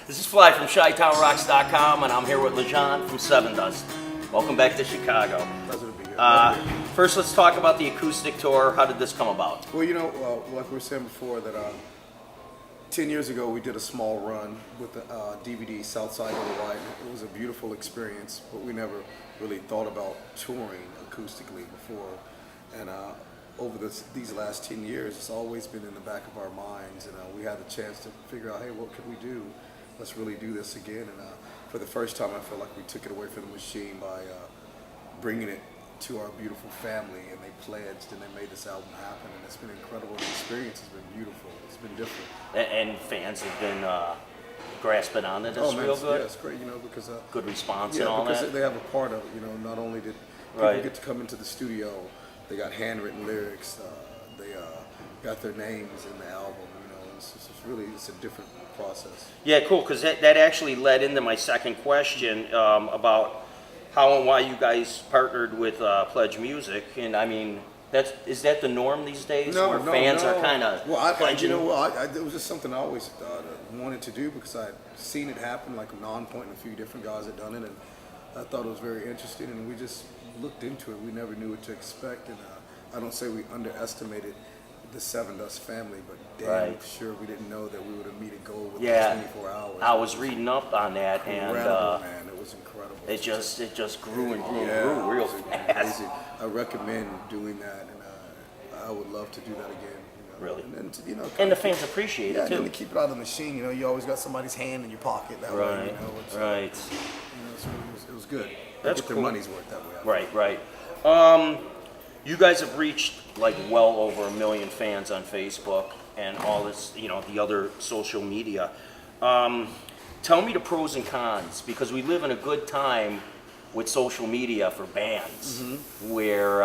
This is Fly from ChiTownRocks.com, and I'm here with LeJean from Sevendust. Welcome back to Chicago. Pleasure to be here. First, let's talk about the acoustic tour. How did this come about? Well, you know, like we were saying before, that 10 years ago we did a small run with the DVD South Side of the White. It was a beautiful experience, but we never really thought about touring acoustically before. And over these last 10 years, it's always been in the back of our minds, and we had the chance to figure out, hey, what could we do? Let's really do this again. And for the first time, I feel like we took it away from the machine by bringing it to our beautiful family, and they pledged and they made this album happen, and it's been incredible. The experience has been beautiful. It's been different. And fans have been grasping on it. Man, Real good. Yeah, it's great, you know, because good response yeah, and all because that. they have a part of, you know, not only did people get to come into the studio, they got handwritten lyrics, they got their names in the album, you know, it's a different process. Yeah, cool, because that actually led into my second question about how and why you guys partnered with Pledge Music, and I mean, is that the norm these days, where fans are kind of pledging? You know, it was just something I always wanted to do because I'd seen it happen, like Non-Point and a few different guys had done it, and I thought it was very interesting, and we just looked into it. We never knew what to expect, and I don't say we underestimated the Sevendust family, but damn sure we didn't know that we would meet a goal within 24 hours. I was reading up on that, and man, it was incredible. It just grew and grew and grew real fast. I recommend doing that, and I would love to do that again. You know? Really? And you know, and the fans appreciate it too. And to keep it out of the machine, you know, you always got somebody's hand in your pocket that way. You know, right. You know, it was good. That's get cool. Their money's worth that way. Right. You guys have reached like well over 1 million fans on Facebook and all this, you know, the other social media. Tell me the pros and cons, because we live in a good time with social media for bands, where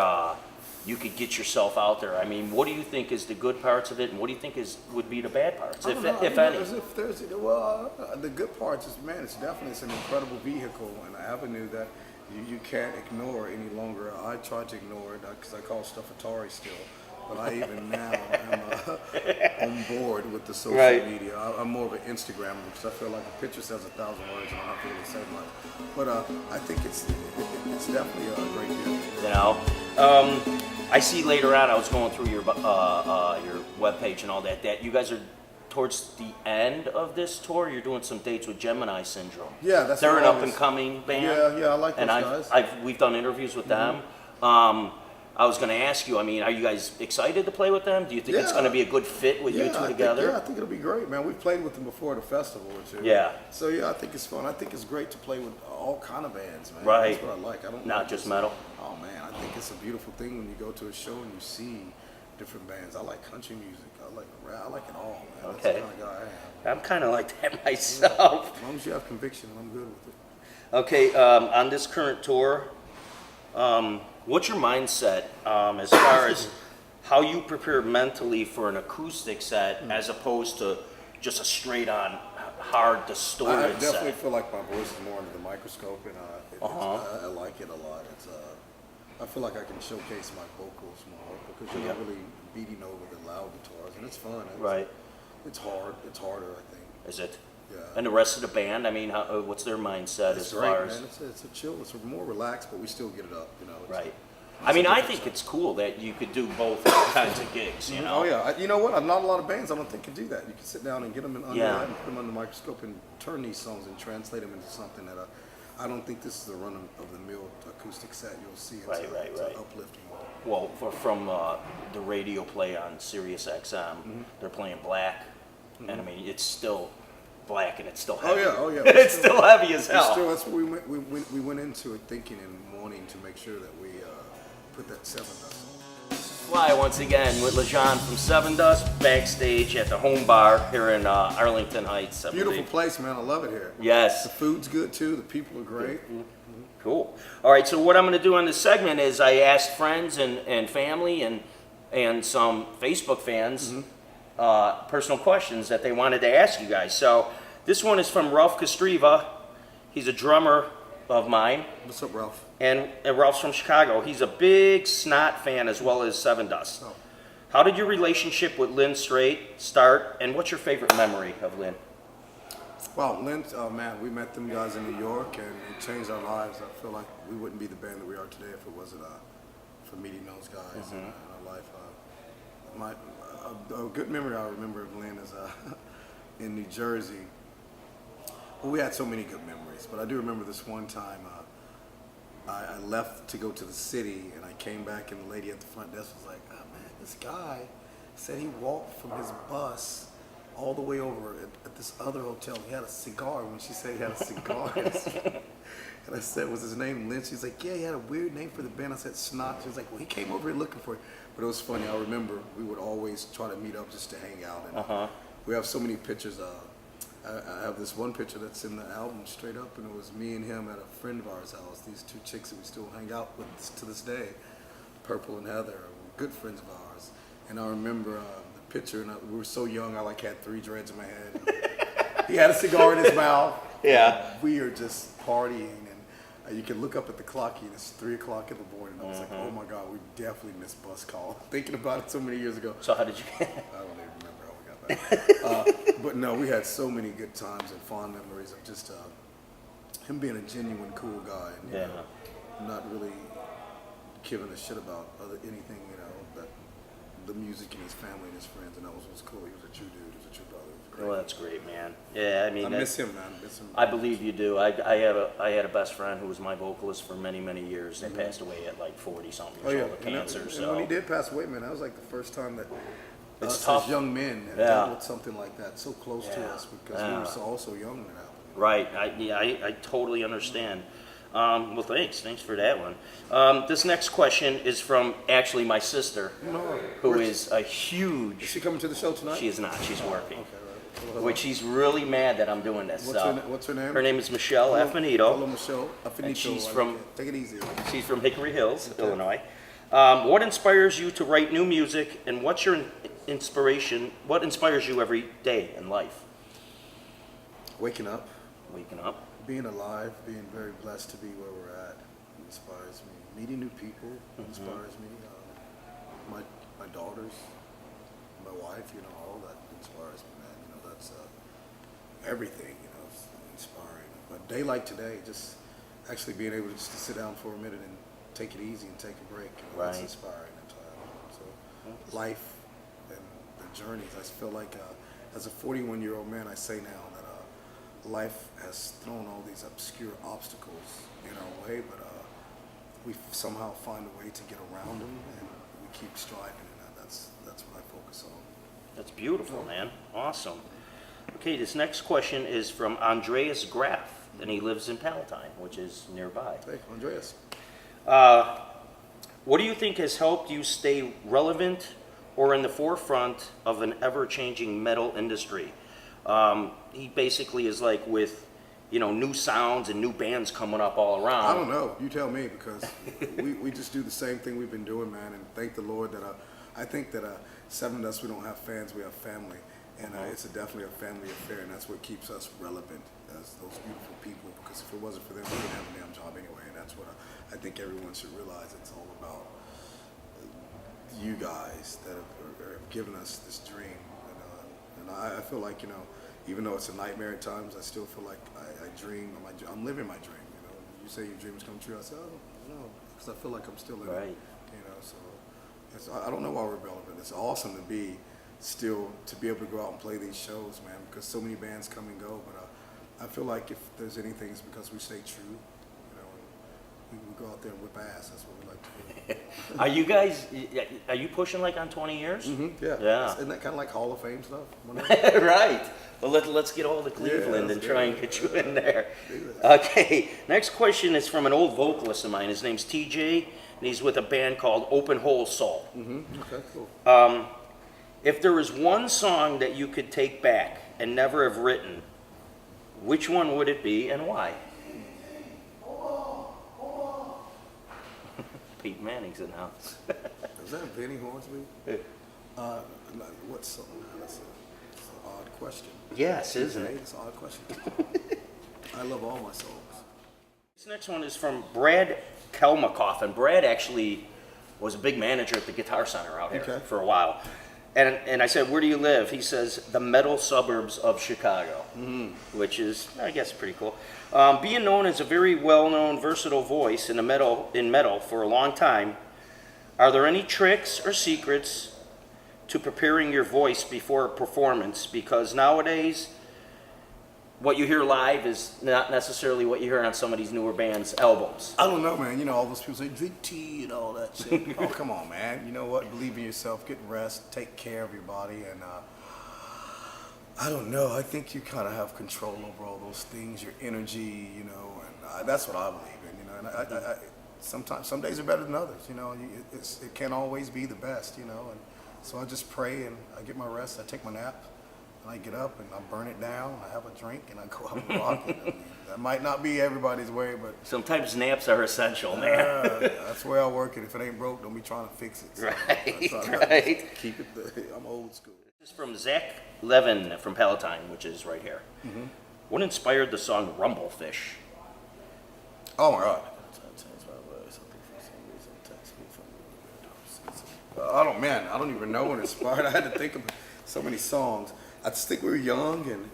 you could get yourself out there. I mean, what do you think is the good parts of it, and what do you think would be the bad parts, if any? The good parts is, man, it's an incredible vehicle and an avenue that you can't ignore any longer. I try to ignore it because I call stuff Atari still. But I even now am on board with the social media. I'm more of an Instagrammer because I feel like a picture says 1,000 words and I don't have to really say much. But I think it's definitely a great deal. You know, I see later on, I was going through your webpage and all that you guys are towards the end of this tour. You're doing some dates with Gemini Syndrome. Yeah, they're an up and coming band. Yeah, I like those guys. We've done interviews with them. I was going to ask you, I mean, are you guys excited to play with them? Do you think it's going to be a good fit with you two together? I think it'll be great, man. We've played with them before at a festival or two. Yeah. So, I think it's fun. I think it's great to play with all kind of bands, man. Right. That's what I like. I don't Not just metal. Oh, man, I think it's a beautiful thing when you go to a show and you see different bands. I like country music. I like rap. I like it all, man. Okay. That's the kind of guy I am. I'm kind of like that myself. As long as you have conviction, I'm good with it. Okay, on this current tour, what's your mindset as far as how you prepare mentally for an acoustic set as opposed to just a straight-on, hard, distorted I definitely set? feel like my voice is more under the microscope, and I like it a lot. I feel like I can showcase my vocals more because you're not really beating over the loud guitars, and it's fun. It's hard. It's harder, I think. Is it? Yeah. And the rest of the band, I mean, what's their mindset It's as great, far as? man. It's a chill. It's more relaxed, but we still get it up, you know. Right. I mean, I think it's cool that you could do both kinds of gigs, you know? Oh, yeah. You know what? Not a lot of bands, I don't think, can do that. You can sit down and get them under that and put them under the microscope and turn these songs and translate them into something that I don't think this is the run-of-the-mill acoustic set you'll see. It's an uplifting one. Well, from the radio play on Sirius XM, they're playing Black, and I mean, it's still Black and it's still heavy. Oh, yeah. It's still heavy as hell. That's what we went into it thinking and wanting to make sure that we put that Sevendust. Fly once again with LeJean from Sevendust, backstage at the Home Bar here in Arlington Heights. Beautiful place, man. I love it here. Yes. The food's good too. The people are great. Cool. All right, so what I'm going to do on this segment is I asked friends and family and some Facebook fans personal questions that they wanted to ask you guys. So this one is from Ralph Kostriva. He's a drummer of mine. What's up, Ralph? And Ralph's from Chicago. He's a big Snot fan as well as Sevendust. Oh. How did your relationship with Lynn Strait start, and what's your favorite memory of Lynn? Well, Lynch, man, we met them guys in New York, and it changed our lives. I feel like we wouldn't be the band that we are today if it wasn't for meeting those guys in our life. A good memory I remember of Lynn is in New Jersey. Well, we had so many good memories, but I do remember this one time I left to go to the city, and I came back, and the lady at the front desk was like, "Oh man, this guy said he walked from his bus all the way over at this other hotel. He had a cigar." When she said he had a cigar, and I said, "Was his name Lynch?" She's like, "Yeah, he had a weird name for the band." I said, "Snot." She was like, "Well, he came over here looking for it." But it was funny. I remember we would always try to meet up just to hang out, and we have so many pictures. I have this one picture that's in the album straight up, and it was me and him at a friend of ours' house. These two chicks that we still hang out with to this day, Purple and Heather, were good friends of ours. And I remember the picture, and we were so young. I like had 3 dreads in my head. He had a cigar in his mouth. Yeah. We are just partying, and you can look up at the clock, and it's 3 o'clock in the morning. I was like, oh my God, we definitely missed bus call. Thinking about it so many years ago. So how did you? I don't even remember how we got back. But no, we had so many good times and fond memories of just him being a genuine cool guy, and you know, not really giving a shit about anything, you know, that the music and his family and his friends, and that was what's cool. He was a true dude. He was a true brother. He was great. Well, that's great, man. Yeah, I mean, I miss him, man. Miss him. I believe you do. I had a best friend who was my vocalist for many, many years. They passed away at like 40-something years old of cancer. And So when he did pass away, man, that was like the first time that it's us tough. as young men had dealt with something like that so close to us, because we were all so young when it happened. Right. I totally understand. Well, thanks for that one. This next question is from actually my sister, who is a huge. Is she coming to the show tonight? She is not. She's working. Okay, right. Which she's really mad that I'm doing this. What's her name? Her name is Michelle Affinito. Hello, Michelle Affinito. And she's from. Take it easy. She's from Hickory Hills, Illinois. What inspires you to write new music, and what's your inspiration? What inspires you every day in life? Waking up, being alive, being very blessed to be where we're at, inspires me. Meeting new people inspires me. My daughters, my wife, you know, all that inspires me, man. You know, that's everything. You know, it's inspiring. A day like today, just actually being able just to sit down for a minute and take it easy and take a break. You know, that's inspiring at times. So life and the journeys. I feel like as a 41-year-old man, I say now that life has thrown all these obscure obstacles in our way, but we somehow find a way to get around them, and we keep striving, and that's what I focus on. That's beautiful, man. Awesome. Okay, this next question is from Andreas Graff, and he lives in Palatine, which is nearby. Hey, Andreas. What do you think has helped you stay relevant or in the forefront of an ever-changing metal industry? He basically is like with, you know, new sounds and new bands coming up all around. I don't know. You tell me, because we just do the same thing we've been doing, man. And thank the Lord that I think that Sevendust, we don't have fans, we have family. And it's definitely a family affair, and that's what keeps us relevant as those beautiful people. Because if it wasn't for them, we wouldn't have a damn job anyway. And that's what I think everyone should realize. It's all about you guys that have given us this dream. And I feel like, you know, even though it's a nightmare at times, I still feel like I dream. I'm living my dream. You know, you say your dreams come true. I say, oh no, because I feel like I'm still in it. You know, so I don't know why we're relevant. It's awesome to be able to go out and play these shows, man. Because so many bands come and go, but I feel like if there's anything, it's because we stay true. You know, and we go out there and whip ass. That's what we like to do. Are you pushing like on 20 years? Yeah. Isn't that kind of like Hall of Fame stuff? Right. Well, let's get all to Cleveland and try and get you in there. Okay. Next question is from an old vocalist of mine. His name's TJ, and he's with a band called Open Hole Soul. Okay, cool. If there was one song that you could take back and never have written, which one would it be and why? Pete Manning's in the house. Is that Vinnie Hornsby? What song? That's an odd question. Yes, isn't it? It's an odd question. I love all my songs. This next one is from Brad Kelmakoff, and Brad actually was a big manager at the Guitar Center out here for a while. And I said, where do you live? He says, the metal suburbs of Chicago, which is, I guess, pretty cool. Being known as a very well-known, versatile voice in metal for a long time, are there any tricks or secrets to preparing your voice before a performance? Because nowadays, what you hear live is not necessarily what you hear on some of these newer bands' albums. I don't know, man. You know, all those people say drink tea and all that shit. Oh, come on, man. You know what? Believe in yourself, get rest, take care of your body, and I don't know. I think you kind of have control over all those things, your energy, you know, and that's what I believe in, you know. And I sometimes, some days are better than others, you know. It can't always be the best, you know. And so I just pray and I get my rest. I take my nap. I get up and I burn it down, I have a drink, and I go out and rock it. I mean, that might not be everybody's way, but Sometimes naps are essential, man. that's the way I work it. If it ain't broke, don't be trying to fix it. So Right. Keep it. I'm old school. This is from Zach Levin from Palatine, which is right here. What inspired the song Rumblefish? Oh my God. I don't even know what inspired. I had to think of so many songs. I just think we were young, and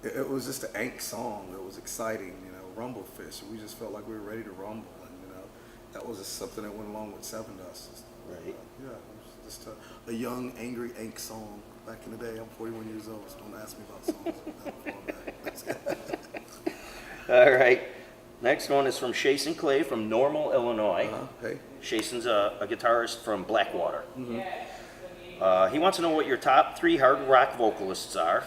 it was just an angst song. It was exciting, you know, Rumblefish. We just felt like we were ready to rumble, and you know, that was just something that went along with Sevendust. Right. Yeah, it was just a young, angry angst song back in the day. I'm 41 years old, so don't ask me about songs. All right. Next one is from Jason Clay from Normal, Illinois. Hey. Jason's a guitarist from Blackwater. He wants to know what your top 3 hard rock vocalists are.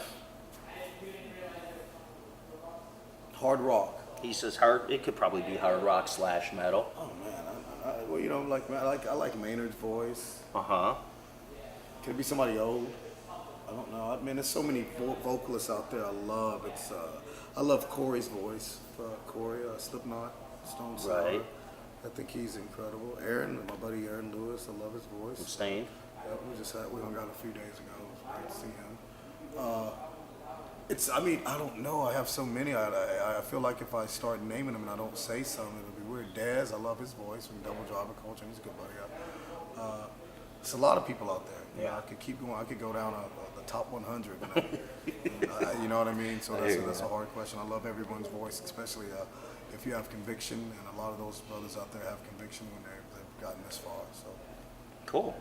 Hard rock. He says hard. It could probably be hard rock / metal. Oh man, well, you know, I like Maynard's voice. Uh-huh. Could it be somebody old? I don't know. I mean, there's so many vocalists out there I love. I love Corey's voice. Corey, Slipknot, Stone Sour. Right. I think he's incredible. Aaron, my buddy Aaron Lewis, I love his voice. Sustained. Yeah, we hung out a few days ago. It was great to see him. I mean, I don't know. I have so many. I feel like if I start naming them and I don't say some, it'll be weird. Daz, I love his voice from Double Driver Culture. He's a good buddy. There's a lot of people out there. You know, I could keep going. I could go down the top 100. You know what I mean? So that's a hard question. I love everyone's voice, especially if you have conviction, and a lot of those brothers out there have conviction when they've gotten this far. So. Cool.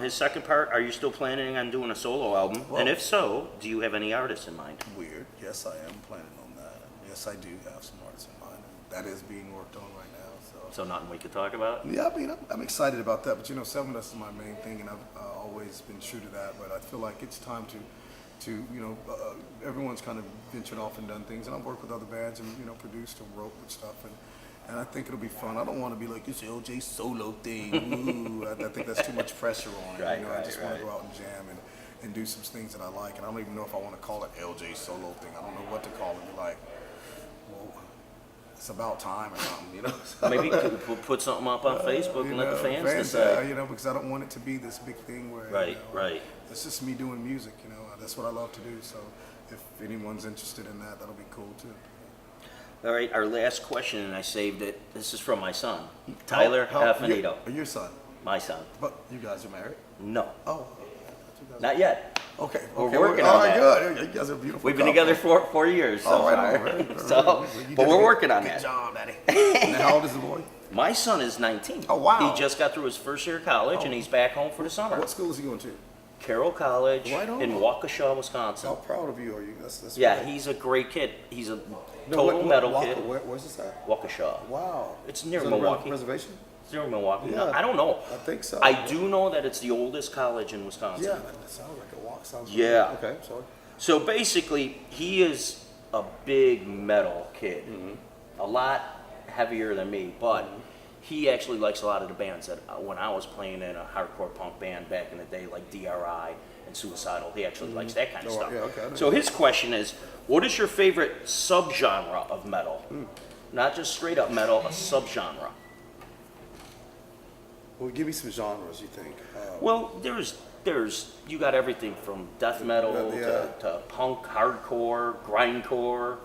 His second part, are you still planning on doing a solo album? Well, and if so, do you have any artists in mind? Weird. Yes, I am planning on that. And yes, I do have some artists in mind. And that is being worked on right now. So nothing we could talk about? Yeah, I mean, I'm excited about that. But you know, Sevendust is my main thing, and I've always been true to that. But I feel like it's time to you know, everyone's kind of ventured off and done things, and I've worked with other bands and, you know, produced and wrote with stuff, and I think it'll be fun. I don't want to be like this LJ solo thing. Ooh, I think that's too much pressure on it. Right, you know, I just want right. to go out and jam and do some things that I like, and I don't even know if I want to call it LJ solo thing. I don't know what to call it. Be like, well, it's about time or something, you know. So, Maybe you could put something up on Facebook and let the fans decide. you know, because I don't want it to be this big thing where Right, you know, right. it's just me doing music, you know. That's what I love to do. So if anyone's interested in that, that'll be cool too. All right, our last question, and I saved it. This is from my son, Tyler Affinito. Your son. My son. But you guys are married? No, Oh. not yet. Okay. We're working on that. All right, good. You guys are beautiful. We've been couple. together 4 years so All right, far. all right, all right. So, Well, you but did we're a working on good that. job, Daddy. And how old is the boy? My son is 19. Oh, wow. He just got through his first year of college, and he's back home for the summer. What school is he going to? Carroll College Right on. in Waukesha, Wisconsin. How proud of you are you? That's Yeah, great. he's a great kid. He's a No, total metal Walker, kid. where's this at? Waukesha. Wow. It's near Is it on a Milwaukee. Reservation? It's near Milwaukee. Yeah. I don't know. I think so. I do know that it's the oldest college in Wisconsin. Yeah, that sounds like a walk. Sounds Yeah. Okay, sorry. So basically, he is a big metal kid. A lot heavier than me, but he actually likes a lot of the bands that when I was playing in a hardcore punk band back in the day, like DRI and Suicidal, he actually likes that kind of Oh, stuff. yeah, okay. So his question is, what is your favorite subgenre of metal? Not just straight up metal, a subgenre. Well, give me some genres, you think? Well, there's you got everything from death metal Yeah. to punk, hardcore, grindcore,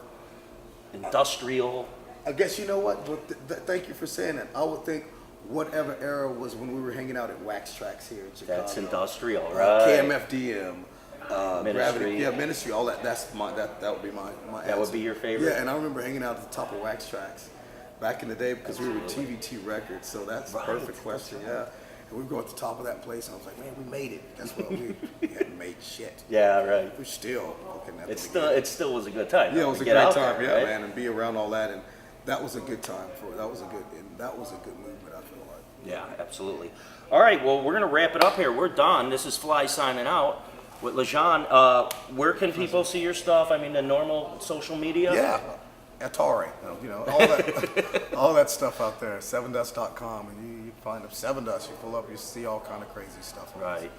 industrial. I guess you know what? But thank you for saying that. I would think whatever era was when we were hanging out at Wax Tracks here in Chicago. That's industrial, right? KMFDM, Ministry. Gravity, yeah, Ministry, all that. That would be my That answer. would be your favorite? Yeah, and I remember hanging out at the top of Wax Tracks back in the day because we were with TVT Records, so that's the perfect question. Yeah, and we go at the top of that place, and I was like, man, we made it. Guess what? We hadn't made shit. Yeah, right. We're still looking at It still was a good time. Yeah, it though, was to a get great out time, there, yeah, right? man, and be around all that, and that was a good time that was a good movement, I feel like. Yeah, absolutely. All right, well, we're going to wrap it up here. We're done. This is Fly signing out with LeJean. Where can people see your stuff? I mean, the normal social media? Yeah, Atari, all that, all that stuff out there. Sevendust.com, and you find up Sevendust. You pull up, you see all kind of crazy stuff. Right.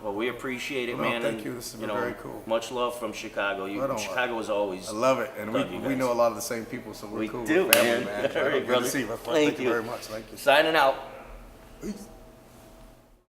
Well, we appreciate it, Well, no, man. thank and, you. This has been very cool. Much love from Chicago. Right on. Chicago is always. I love it, and Love you we guys. know a lot of the same people, so we're We cool. do, We're family, man. man. All right, Good brother. to see you. Thank Thank you you. very much. Thank you. Signing out. Peace.